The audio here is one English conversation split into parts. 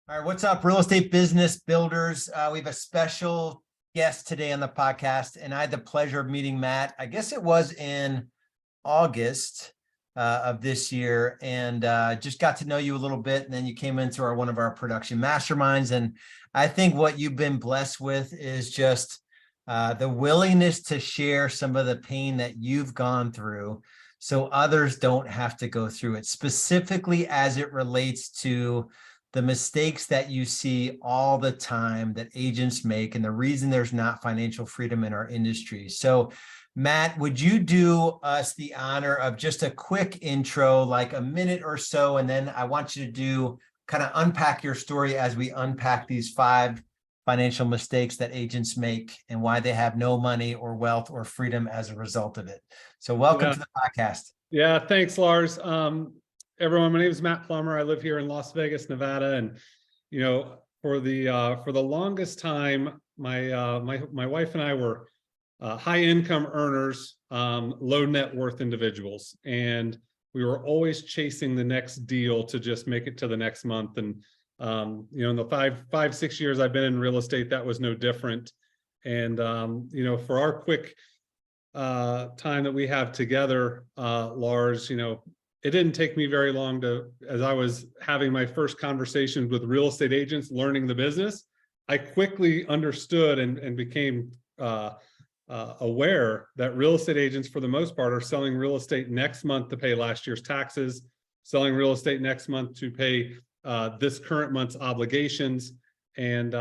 All right, what's up, real estate business builders? We have a special guest today on the podcast, and I had the pleasure of meeting Matt. I guess it was in August of this year, and just got to know you a little bit. And then you came into one of our production masterminds, and I think what you've been blessed with is just the willingness to share some of the pain that you've gone through, so others don't have to go through it. Specifically, as it relates to the mistakes that you see all the time that agents make, and the reason there's not financial freedom in our industry. So, Matt, would you do us the honor of just a quick intro, like a minute or so, and then I want you to do kind of unpack your story as we unpack these 5 financial mistakes that agents make and why they have no money or wealth or freedom as a result of it. So welcome to the podcast. Yeah, thanks, Lars. Everyone, my name is Matt Plumer. I live here in Las Vegas, Nevada, and for the longest time, my wife and I were high income earners, low net worth individuals, and we were always chasing the next deal to just make it to the next month. And in the 5-6 years I've been in real estate, that was no different. And for our quick time that we have together, Lars, it didn't take me very long as I was having my first conversations with real estate agents, learning the business, I quickly understood and became aware that real estate agents, for the most part, are selling real estate next month to pay last year's taxes, selling real estate next month to pay this current month's obligations. And,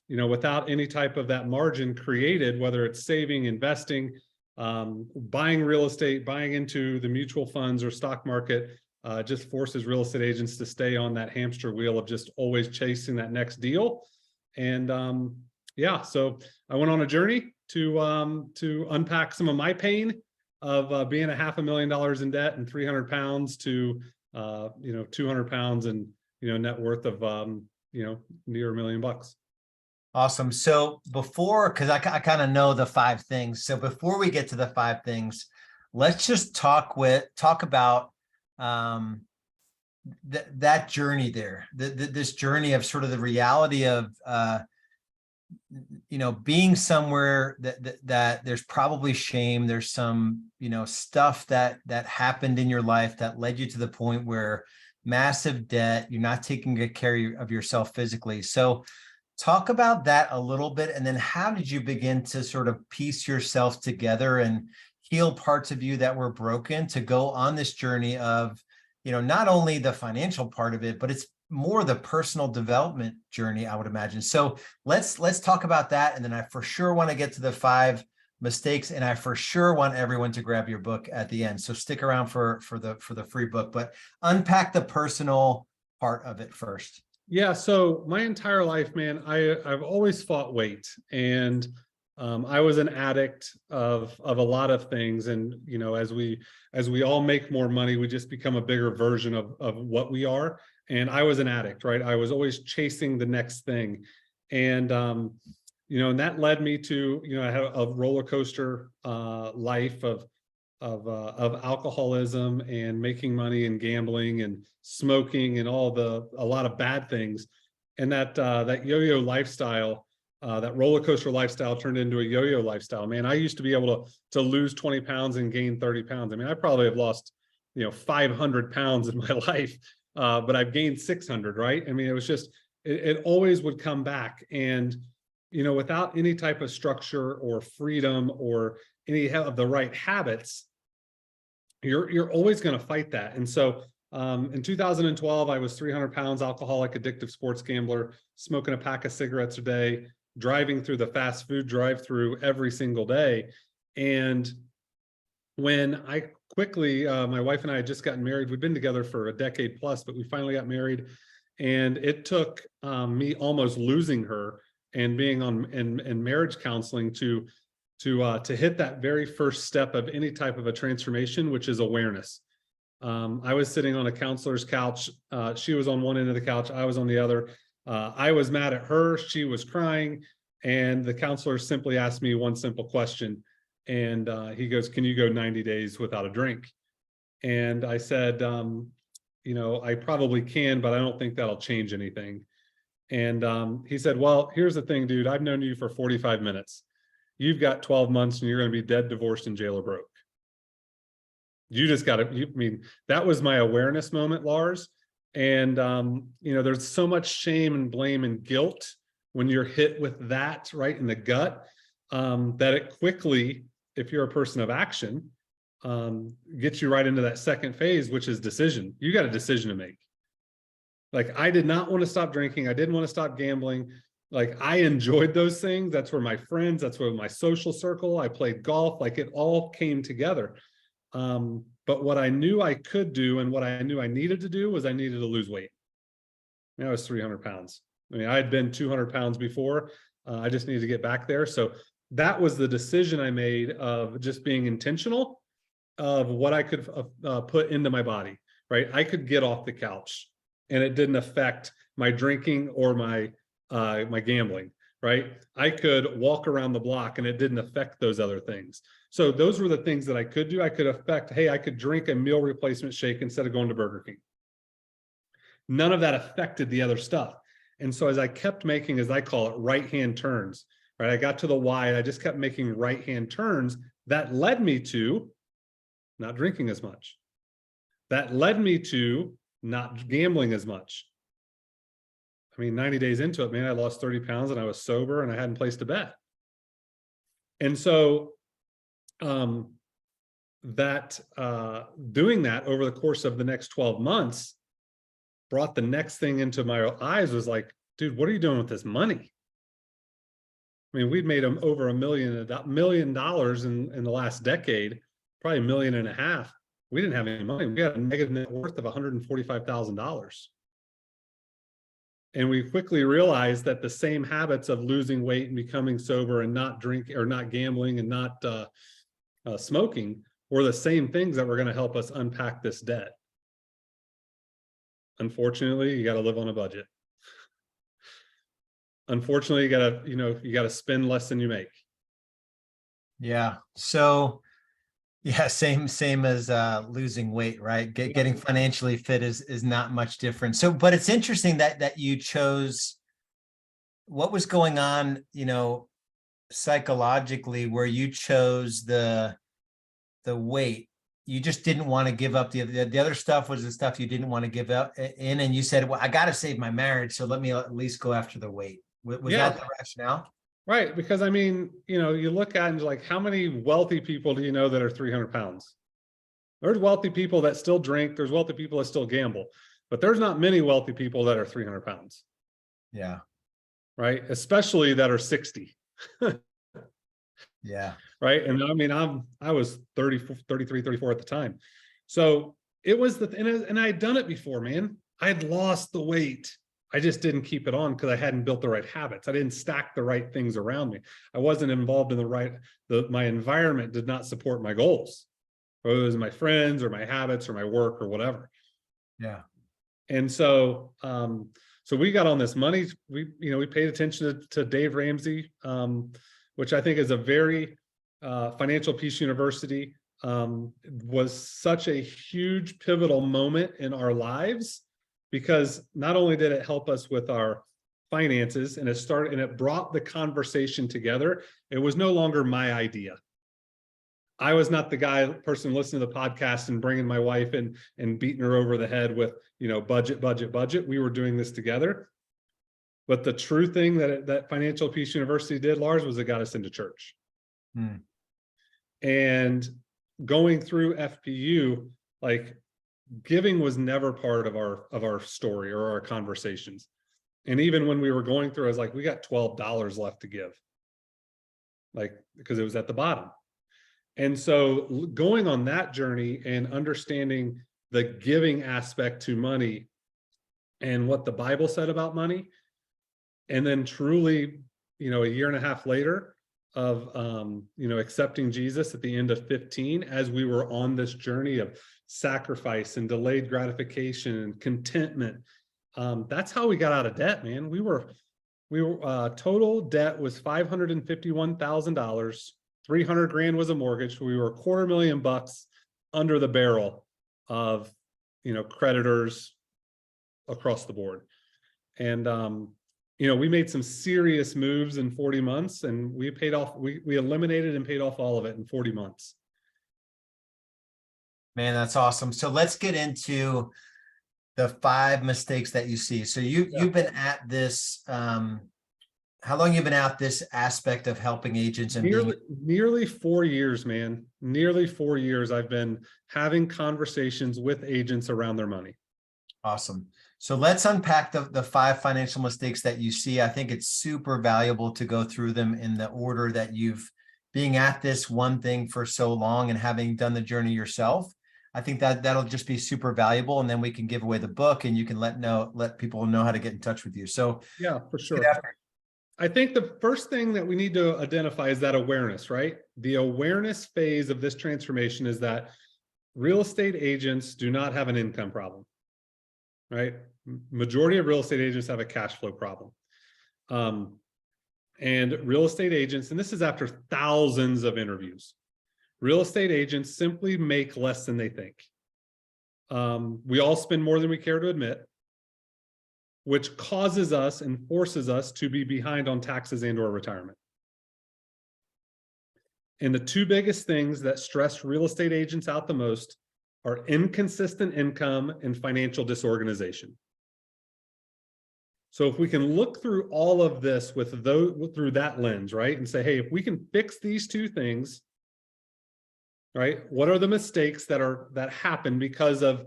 without any type of that margin created, whether it's saving, investing, buying real estate, buying into the mutual funds or stock market, just forces real estate agents to stay on that hamster wheel of just always chasing that next deal. And so I went on a journey to unpack some of my pain of being $500,000 in debt and 300 pounds to 200 pounds and net worth of near $1 million. Awesome. So because I kind of know the 5 things. So before we get to the 5 things, let's just talk about that journey there, this journey of sort of the reality of, being somewhere that there's probably shame. There's some, stuff that happened in your life that led you to the point where massive debt, you're not taking good care of yourself physically. So talk about that a little bit. And then how did you begin to sort of piece yourself together and heal parts of you that were broken to go on this journey of, not only the financial part of it, but it's more the personal development journey, I would imagine. So let's talk about that. And then I for sure want to get to the 5 mistakes, and I for sure want everyone to grab your book at the end. So stick around for the free book, but unpack the personal part of it first. Yeah, so my entire life, man, I've always fought weight, and I was an addict of a lot of things. And as we all make more money, we just become a bigger version of what we are. And I was an addict, right? I was always chasing the next thing, and and that led me to I had a roller coaster life of alcoholism and making money and gambling and smoking and a lot of bad things. And that yo-yo lifestyle, that roller coaster lifestyle turned into a yo-yo lifestyle. Man, I used to be able to lose 20 pounds and gain 30 pounds. I mean, I probably have lost, 500 pounds in my life, but I've gained 600, right? I mean, it was just, it always would come back. And, without any type of structure or freedom or any of the right habits, you're always going to fight that. And so in 2012, I was 300 pounds, alcoholic, addictive sports gambler, smoking a pack of cigarettes a day, driving through the fast food drive-through every single day. And when I quickly, my wife and I had just gotten married. We'd been together for a decade plus, but we finally got married. And it took me almost losing her and being in marriage counseling to hit that very first step of any type of a transformation, which is awareness. I was sitting on a counselor's couch. She was on one end of the couch. I was on the other. I was mad at her. She was crying. And the counselor simply asked me one simple question. And he goes, "Can you go 90 days without a drink?" And I said, I probably can, but I don't think that'll change anything. And he said, well, here's the thing, dude, I've known you for 45 minutes. You've got 12 months and you're going to be dead, divorced, in jail or broke. You just got to, I mean, that was my awareness moment, Lars. And, there's so much shame and blame and guilt when you're hit with that right in the gut, that it quickly, if you're a person of action, gets you right into that second phase, which is decision. You got a decision to make. Like, I did not want to stop drinking. I didn't want to stop gambling. Like, I enjoyed those things. That's where my friends, that's where my social circle, I played golf, like it all came together. But what I knew I could do and what I knew I needed to do was I needed to lose weight. I was 300 pounds. I mean, I had been 200 pounds before. I just needed to get back there. So that was the decision I made of just being intentional of what I could put into my body, right? I could get off the couch and it didn't affect my drinking or my gambling, right? I could walk around the block and it didn't affect those other things. So those were the things that I could do. I could affect, hey, I could drink a meal replacement shake instead of going to Burger King. None of that affected the other stuff. And so as I kept making, as I call it, right-hand turns, right? I got to the why and I just kept making right-hand turns. That led me to not drinking as much. That led me to not gambling as much. I mean, 90 days into it, man, I lost 30 pounds and I was sober and I hadn't placed a bet. And so doing that over the course of the next 12 months brought the next thing into my eyes was like, dude, what are you doing with this money? I mean, we'd made over $1 million in the last decade, probably $1.5 million. We didn't have any money. We had a negative net worth of $145,000. And we quickly realized that the same habits of losing weight and becoming sober and not drinking or not gambling and not smoking were the same things that were going to help us unpack this debt. Unfortunately, you got to live on a budget. Unfortunately, you got to spend less than you make. Yeah. So yeah, same as losing weight, right? Getting financially fit is not much different. So, but it's interesting that you chose what was going on, psychologically, where you chose the weight. You just didn't want to give up the other stuff was the stuff you didn't want to give up in, and you said, well, I got to save my marriage, so let me at least go after the weight. Was that the rationale? Right. Because I mean, you look at and like, how many wealthy people do you know that are 300 pounds? There's wealthy people that still drink. There's wealthy people that still gamble, but there's not many wealthy people that are 300 pounds. Yeah. Right. Especially that are 60. Yeah. Right. And I mean, I was 30, 33, 34 at the time. So it was and I had done it before, man. I had lost the weight. I just didn't keep it on because I hadn't built the right habits. I didn't stack the right things around me. I wasn't involved in my environment did not support my goals. Whether it was my friends or my habits or my work or whatever. Yeah. And so, so we got on this money. We paid attention to Dave Ramsey, which I think is a very Financial Peace University, was such a huge pivotal moment in our lives. Because not only did it help us with our finances and it brought the conversation together, it was no longer my idea. I was not the person listening to the podcast and bringing my wife in and beating her over the head with, budget. We were doing this together. But the true thing that Financial Peace University did, Lars, was it got us into church. And going through FPU, like, giving was never part of our story or our conversations. And even when we were going through, I was like, we got $12 left to give, like, because it was at the bottom. And so going on that journey and understanding the giving aspect to money and what the Bible said about money, and then truly, a year and a half later of, accepting Jesus at the end of 15, as we were on this journey of sacrifice and delayed gratification and contentment. That's how we got out of debt, man. We were total debt was $551,000. 300 grand was a mortgage. We were $250,000 under the barrel of, creditors across the board. And we made some serious moves in 40 months, and we eliminated and paid off all of it in 40 months. Man, that's awesome. So let's get into the 5 mistakes that you see. So you've been at this, how long you been at this aspect of helping agents and nearly 4 years, man. Nearly 4 years I've been having conversations with agents around their money. Awesome. So let's unpack the 5 financial mistakes that you see. I think it's super valuable to go through them in the order that you've being at this one thing for so long and having done the journey yourself. I think that'll just be super valuable. And then we can give away the book and you can let people know how to get in touch with you. So yeah, for sure. I think the first thing that we need to identify is that awareness, right? The awareness phase of this transformation is that real estate agents do not have an income problem, right? Majority of real estate agents have a cash flow problem. And real estate agents, and this is after thousands of interviews, real estate agents simply make less than they think. We all spend more than we care to admit, which causes us and forces us to be behind on taxes and or retirement. And the 2 biggest things that stress real estate agents out the most are inconsistent income and financial disorganization. So if we can look through all of this through that lens, right, and say, hey, if we can fix these 2 things, right, what are the mistakes that happen because of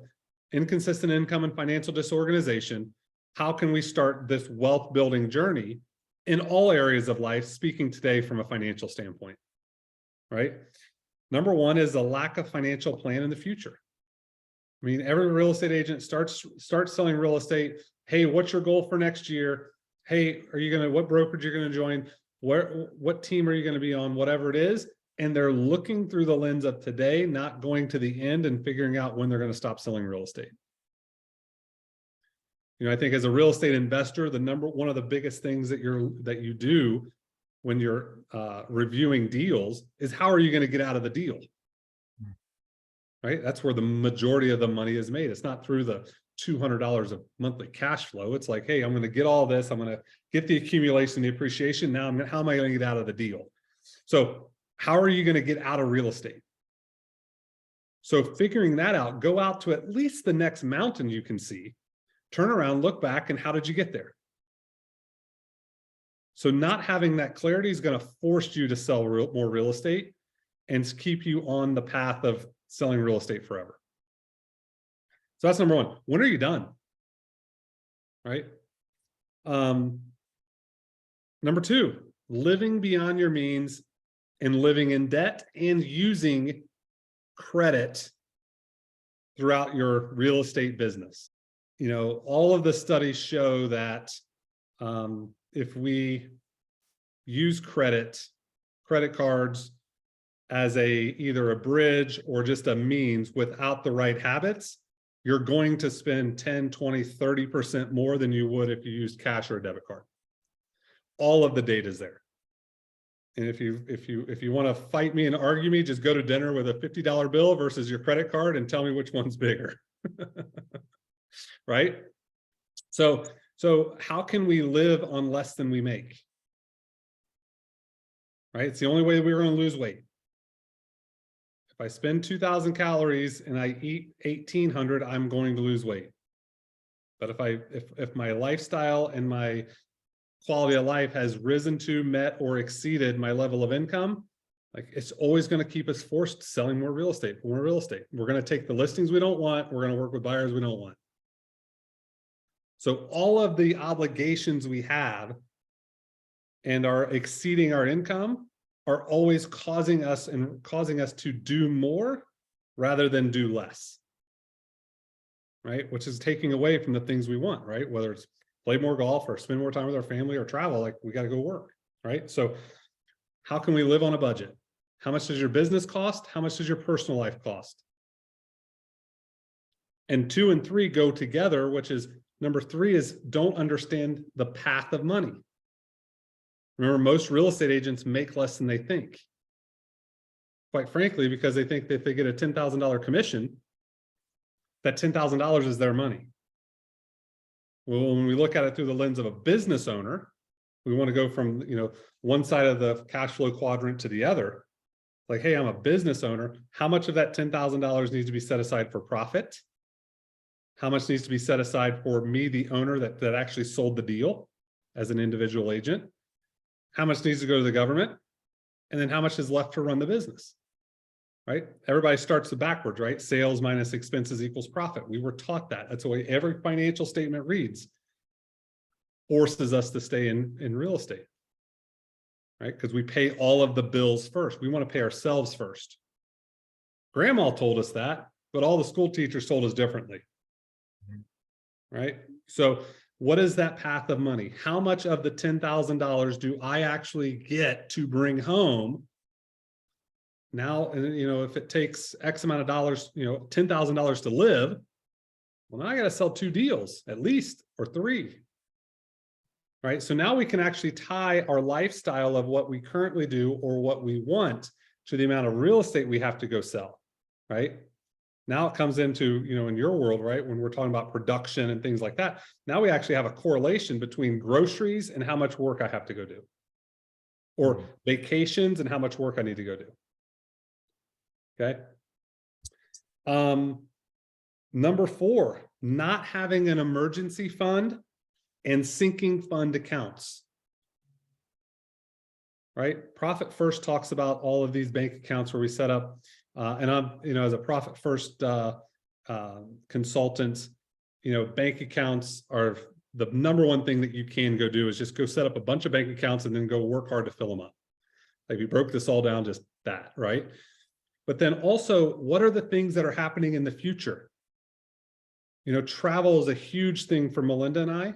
inconsistent income and financial disorganization? How can we start this wealth building journey in all areas of life, speaking today from a financial standpoint, right? Number 1 is a lack of financial plan in the future. I mean, every real estate agent starts selling real estate. Hey, what's your goal for next year? Hey, what brokerage you're going to join? What team are you going to be on? Whatever it is. And they're looking through the lens of today, not going to the end and figuring out when they're going to stop selling real estate. I think as a real estate investor, one of the biggest things that you do when you're reviewing deals is how are you going to get out of the deal? Right? That's where the majority of the money is made. It's not through the $200 of monthly cash flow. It's like, hey, I'm going to get all this. I'm going to get the accumulation, the appreciation. Now, how am I going to get out of the deal? So how are you going to get out of real estate? So figuring that out, go out to at least the next mountain you can see, turn around, look back, and how did you get there? So not having that clarity is going to force you to sell more real estate and keep you on the path of selling real estate forever. So that's number 1. When are you done? Right? Number 2, living beyond your means and living in debt and using credit throughout your real estate business. All of the studies show that if we use credit cards as either a bridge or just a means without the right habits, you're going to spend 10, 20, 30% more than you would if you used cash or a debit card. All of the data is there. And if you want to fight me and argue me, just go to dinner with a $50 bill versus your credit card and tell me which one's bigger. Right? So how can we live on less than we make? Right? It's the only way we're going to lose weight. If I spend 2,000 calories and I eat 1,800, I'm going to lose weight. But if my lifestyle and my quality of life has risen to, met, or exceeded my level of income, like it's always going to keep us forced to selling more real estate. We're going to take the listings we don't want. We're going to work with buyers we don't want. So all of the obligations we have and are exceeding our income are always causing us to do more rather than do less. Right? Which is taking away from the things we want, right? Whether it's play more golf or spend more time with our family or travel, like we got to go work, right? So how can we live on a budget? How much does your business cost? How much does your personal life cost? And 2 and 3 go together, which is number 3 is don't understand the path of money. Remember, most real estate agents make less than they think. Quite frankly, because they think that if they get a $10,000 commission, that $10,000 is their money. Well, when we look at it through the lens of a business owner, we want to go from, one side of the cash flow quadrant to the other. Like, hey, I'm a business owner. How much of that $10,000 needs to be set aside for profit? How much needs to be set aside for me, the owner that actually sold the deal as an individual agent? How much needs to go to the government? And then how much is left to run the business? Right? Everybody starts backwards, right? Sales minus expenses equals profit. We were taught that. That's the way every financial statement reads. Forces us to stay in real estate, right? Because we pay all of the bills first. We want to pay ourselves first. Grandma told us that, but all the school teachers told us differently, right? So what is that path of money? How much of the $10,000 do I actually get to bring home? Now, if it takes X amount of dollars, $10,000 to live, well, now I got to sell 2 deals at least, or 3. Right. So now we can actually tie our lifestyle of what we currently do or what we want to the amount of real estate we have to go sell. Right. Now it comes into, in your world, right, when we're talking about production and things like that. Now we actually have a correlation between groceries and how much work I have to go do, or vacations and how much work I need to go do. Okay. Number 4, not having an emergency fund and sinking fund accounts. Right? Profit First talks about all of these bank accounts where we set up, and I'm, as a Profit First consultant, bank accounts are the number one thing that you can go do is just go set up a bunch of bank accounts and then go work hard to fill them up. Like, we broke this all down, just that, right? But then also, what are the things that are happening in the future? Travel is a huge thing for Melinda and I,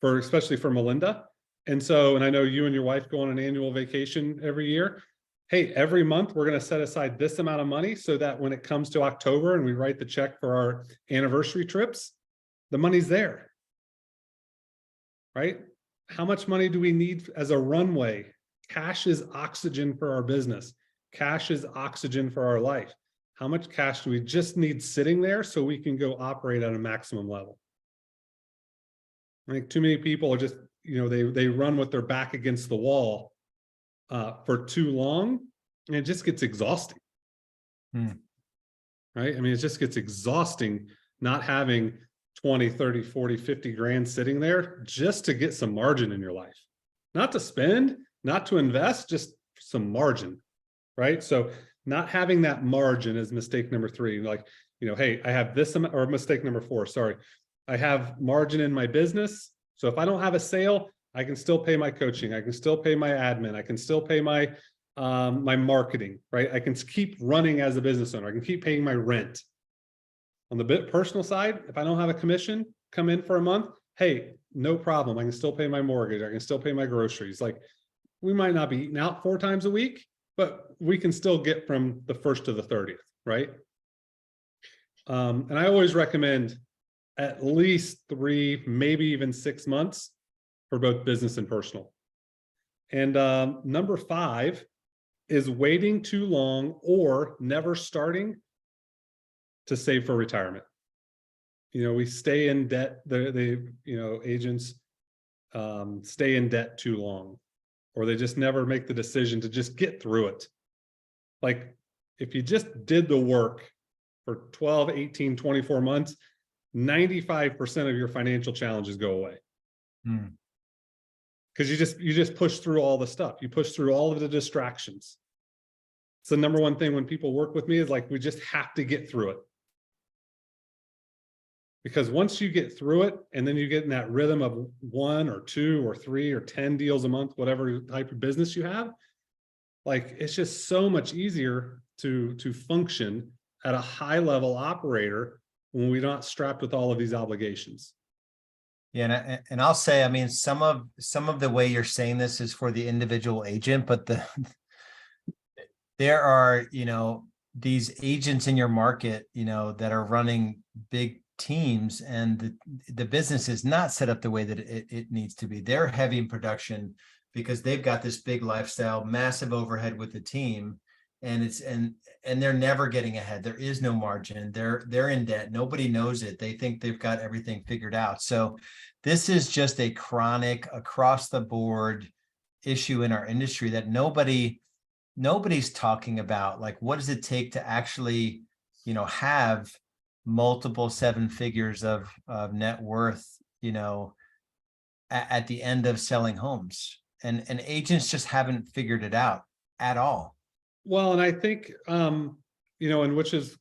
especially for Melinda. And I know you and your wife go on an annual vacation every year. Hey, every month we're going to set aside this amount of money so that when it comes to October and we write the check for our anniversary trips, the money's there. Right? How much money do we need as a runway? Cash is oxygen for our business. Cash is oxygen for our life. How much cash do we just need sitting there so we can go operate at a maximum level? I think too many people are just, they run with their back against the wall for too long, and it just gets exhausting. Right? I mean, it just gets exhausting not having 20, 30, 40, 50 grand sitting there just to get some margin in your life. Not to spend, not to invest, just some margin, right? So not having that margin is mistake number 3. Like, hey, I have this amount, or mistake number 4, sorry. I have margin in my business. So if I don't have a sale, I can still pay my coaching. I can still pay my admin. I can still pay my my marketing, right? I can keep running as a business owner. I can keep paying my rent. On the personal side, if I don't have a commission come in for a month, hey, no problem. I can still pay my mortgage. I can still pay my groceries. Like, we might not be eating out 4 times a week, but we can still get from the 1st to the 30th, right? And I always recommend at least 3, maybe even 6 months for both business and personal. And number 5 is waiting too long or never starting to save for retirement. We stay in debt. Agents stay in debt too long, or they just never make the decision to just get through it. Like, if you just did the work for 12, 18, 24 months, 95% of your financial challenges go away. Because you just push through all the stuff. You push through all of the distractions. It's the number one thing when people work with me is like, we just have to get through it. Because once you get through it, and then you get in that rhythm of 1 or 2 or 3 or 10 deals a month, whatever type of business you have, like, it's just so much easier to function at a high level operator when we're not strapped with all of these obligations. Yeah, and I'll say, I mean, some of the way you're saying this is for the individual agent, but there are, these agents in your market, that are running big teams, and the business is not set up the way that it needs to be. They're heavy in production because they've got this big lifestyle, massive overhead with the team. and they're never getting ahead. There is no margin. They're in debt. Nobody knows it. They think they've got everything figured out. So this is just a chronic across the board issue in our industry that nobody's talking about. Like, what does it take to actually, have multiple seven figures of net worth, at the end of selling homes, and agents just haven't figured it out at all. Well, and I think, and which is,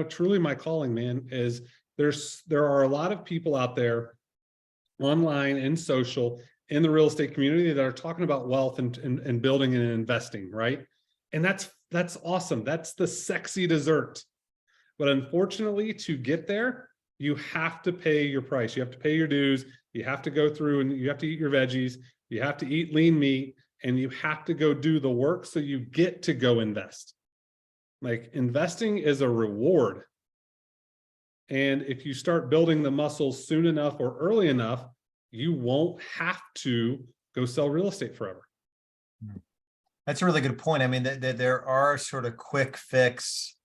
truly my calling, man, is there are a lot of people out there online and social in the real estate community that are talking about wealth and building and investing, right? And that's awesome. That's the sexy dessert. But unfortunately, to get there, you have to pay your price. You have to pay your dues. You have to go through and you have to eat your veggies. You have to eat lean meat, and you have to go do the work so you get to go invest. Like, investing is a reward. And if you start building the muscles soon enough or early enough, you won't have to go sell real estate forever. That's a really good point. I mean, there are sort of quick fix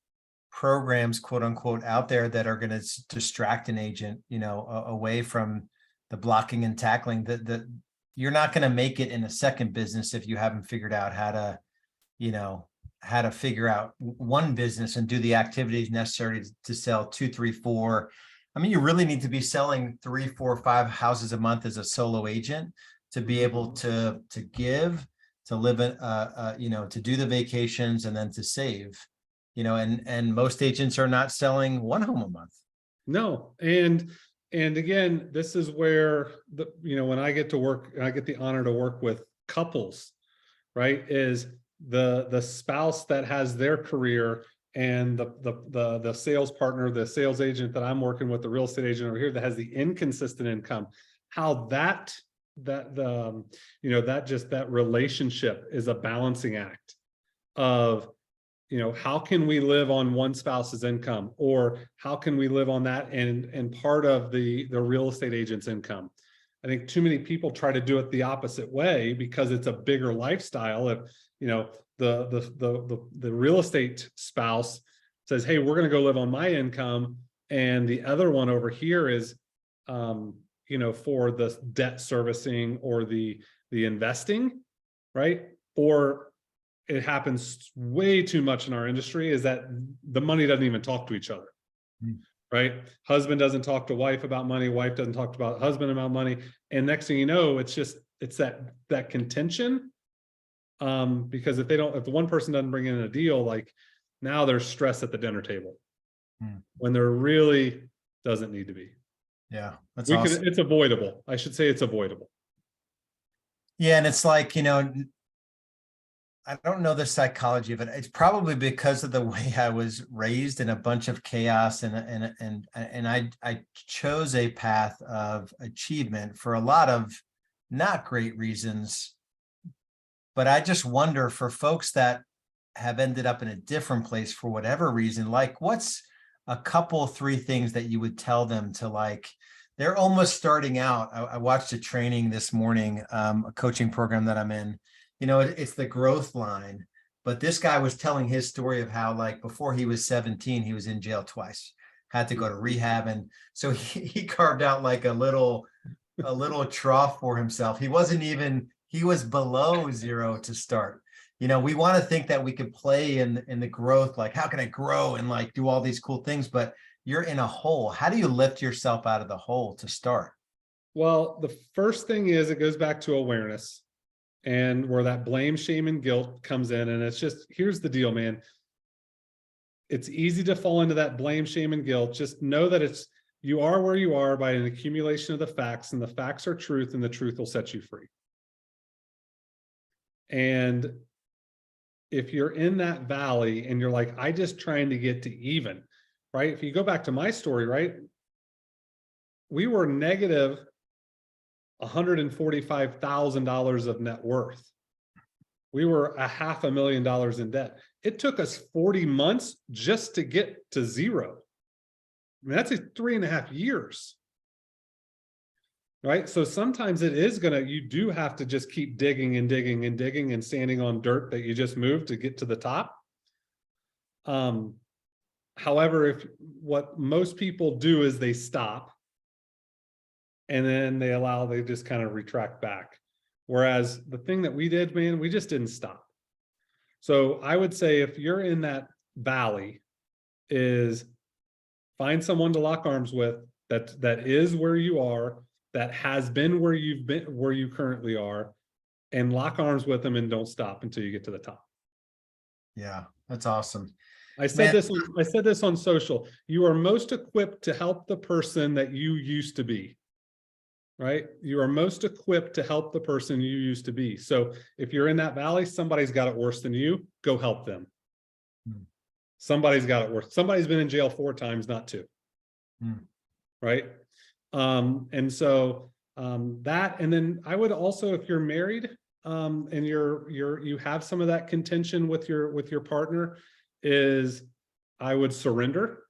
programs, quote unquote, out there that are going to distract an agent, away from the blocking and tackling. That you're not going to make it in a second business if you haven't figured out how to figure out one business and do the activities necessary to sell 2, 3, 4. I mean, you really need to be selling 3, 4, 5 houses a month as a solo agent to be able to give, to live, to do the vacations and then to save, and most agents are not selling one home a month. No. And again, this is where when I get to work, I get the honor to work with couples, right? Is the spouse that has their career and the sales partner, the sales agent that I'm working with, the real estate agent over here that has the inconsistent income, how that relationship is a balancing act of, how can we live on one spouse's income, or how can we live on that and part of the real estate agent's income? I think too many people try to do it the opposite way because it's a bigger lifestyle. If, the real estate spouse says, hey, we're going to go live on my income, and the other one over here is, for the debt servicing or the investing, right? Or it happens way too much in our industry, is that the money doesn't even talk to each other, right? Husband doesn't talk to wife about money. Wife doesn't talk about husband about money. And next thing you know, it's that contention. Because if the one person doesn't bring in a deal, like, now there's stress at the dinner table when there really doesn't need to be. Yeah, that's awesome. It's avoidable. I should say it's avoidable. Yeah, and it's like, I don't know the psychology of it. It's probably because of the way I was raised in a bunch of chaos, and I chose a path of achievement for a lot of not great reasons. But I just wonder, for folks that have ended up in a different place for whatever reason, like, what's a couple, 3 things that you would tell them to, like, they're almost starting out. I watched a training this morning, a coaching program that I'm in. It's the growth line. But this guy was telling his story of how, like, before he was 17, he was in jail twice, had to go to rehab. And so he carved out like a little trough for himself. He was below zero to start. We want to think that we could play in the growth, like, how can I grow and, like, do all these cool things, but you're in a hole. How do you lift yourself out of the hole to start? Well, the first thing is, it goes back to awareness, and where that blame, shame, and guilt comes in. And it's just, here's the deal, man. It's easy to fall into that blame, shame, and guilt. Just know that you are where you are by an accumulation of the facts, and the facts are truth, and the truth will set you free. And if you're in that valley and you're like, I just trying to get to even, right? If you go back to my story, right? We were negative $145,000 of net worth. We were $500,000 in debt. It took us 40 months just to get to zero. I mean, that's 3.5 years. Right? So sometimes you do have to just keep digging and digging and digging and standing on dirt that you just moved to get to the top. However, if what most people do is they stop and then they just kind of retract back. Whereas the thing that we did, man, we just didn't stop. So I would say if you're in that valley, is find someone to lock arms with that is where you are, that has been where you've been, where you currently are, and lock arms with them and don't stop until you get to the top. Yeah, that's awesome. I said this on social. You are most equipped to help the person that you used to be. Right? You are most equipped to help the person you used to be. So if you're in that valley, somebody's got it worse than you, go help them. Somebody's got it worse. Somebody's been in jail 4 times, not 2. Right? And so that, and then I would also, if you're married, and you have some of that contention with your partner, is I would surrender.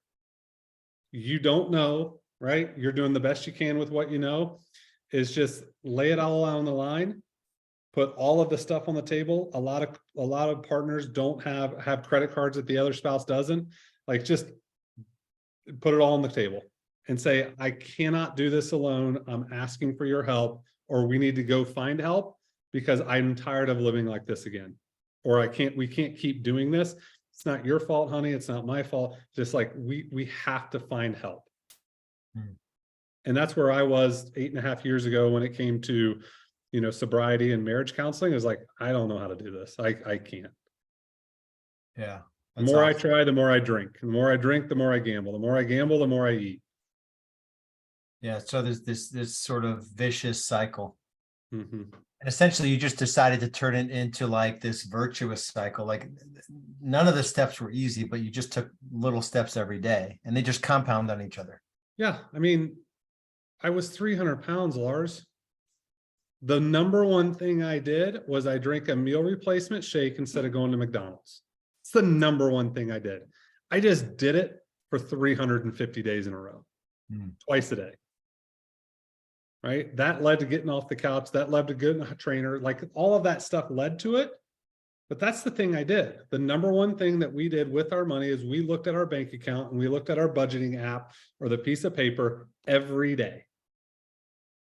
You don't know, right? You're doing the best you can with what you know. Is just lay it all on the line, put all of the stuff on the table. A lot of partners don't have credit cards that the other spouse doesn't. Like, just put it all on the table and say, I cannot do this alone. I'm asking for your help, or we need to go find help because I'm tired of living like this again. Or we can't keep doing this. It's not your fault, honey. It's not my fault. Just like we have to find help. And that's where I was 8.5 years ago when it came to, sobriety and marriage counseling. It was like, I don't know how to do this. I can't. Yeah. The more I try, the more I drink. The more I drink, the more I gamble. The more I gamble, the more I eat. Yeah. So there's this sort of vicious cycle. Mm-hmm. And essentially, you just decided to turn it into like this virtuous cycle. Like, none of the steps were easy, but you just took little steps every day, and they just compound on each other. Yeah. I mean, I was 300 pounds, Lars. The number one thing I did was I drank a meal replacement shake instead of going to McDonald's. It's the number one thing I did. I just did it for 350 days in a row, twice a day. Right? That led to getting off the couch. That led to getting a trainer. Like, all of that stuff led to it. But that's the thing I did. The number one thing that we did with our money is we looked at our bank account and we looked at our budgeting app or the piece of paper every day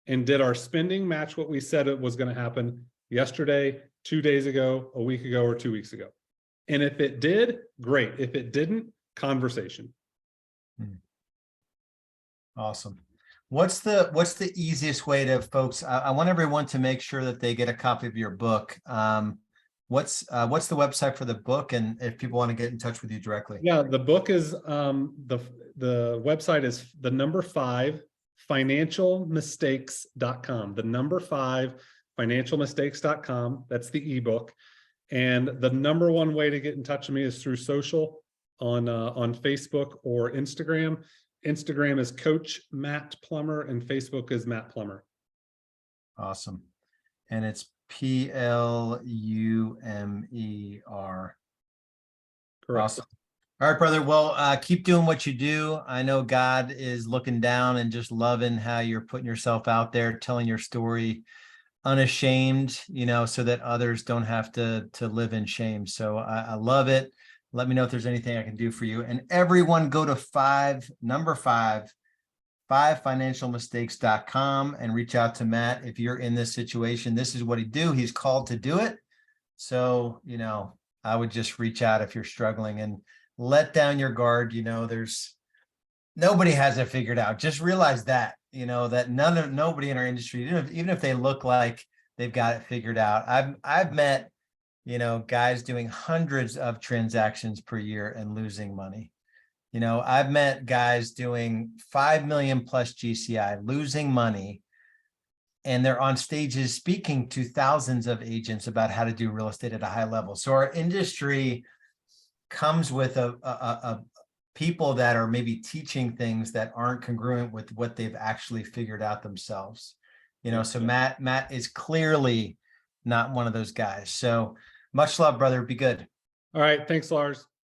and did our spending match what we said it was going to happen yesterday, 2 days ago, a week ago, or 2 weeks ago. And if it did, great. If it didn't, conversation. Awesome. What's the easiest way to, folks? I want everyone to make sure that they get a copy of your book. What's the website for the book, and if people want to get in touch with you directly? Yeah, the book is the website is the number 5 financialmistakes.com. The number 5 financialmistakes.com. That's the ebook. And the number one way to get in touch with me is through social on Facebook or Instagram. Instagram is Coach Matt Plumer and Facebook is Matt Plumer. Awesome. And it's Plumer. Correct. Awesome. All right, brother. Well, keep doing what you do. I know God is looking down and just loving how you're putting yourself out there, telling your story unashamed, so that others don't have to live in shame. So I love it. Let me know if there's anything I can do for you. And everyone go to number 5 financialmistakes.com and reach out to Matt. If you're in this situation, this is what he do. He's called to do it. So, I would just reach out if you're struggling and let down your guard. There's nobody has it figured out. Just realize that, that nobody in our industry, even if they look like they've got it figured out. I've met, guys doing hundreds of transactions per year and losing money. I've met guys doing 5 million plus GCI, losing money, and they're on stages speaking to thousands of agents about how to do real estate at a high level. So our industry comes with a people that are maybe teaching things that aren't congruent with what they've actually figured out themselves. So Matt is clearly not one of those guys. So much love, brother. Be good. All right. Thanks, Lars.